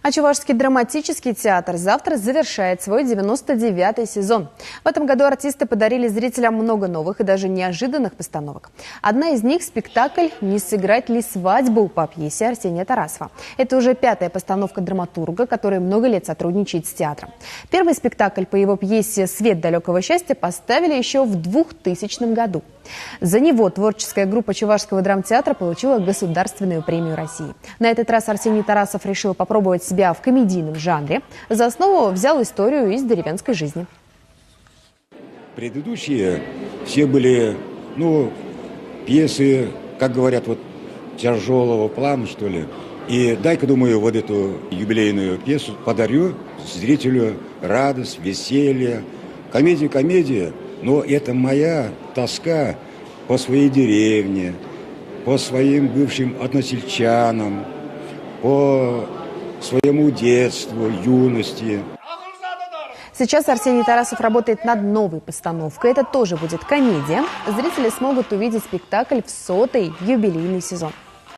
А Чувашский драматический театр завтра завершает свой 99-й сезон. В этом году артисты подарили зрителям много новых и даже неожиданных постановок. Одна из них – спектакль «Не сыграть ли свадьбу» по пьесе Арсения Тарасова. Это уже 5-я постановка драматурга, который много лет сотрудничает с театром. Первый спектакль по его пьесе «Свет далекого счастья» поставили еще в 2000 году. За него творческая группа Чувашского драмтеатра получила Государственную премию России. На этот раз Арсений Тарасов решил попробовать себя в комедийном жанре. За основу взял историю из деревенской жизни. Предыдущие все были, пьесы, как говорят, тяжелого плана, что ли. И дай-ка, думаю, эту юбилейную пьесу подарю зрителю радость, веселье. Комедия, но это моя тоска по своей деревне, по своим бывшим односельчанам, по своему детству, юности. Сейчас Арсений Тарасов работает над новой постановкой. Это тоже будет комедия. Зрители смогут увидеть спектакль в 100-й юбилейный сезон.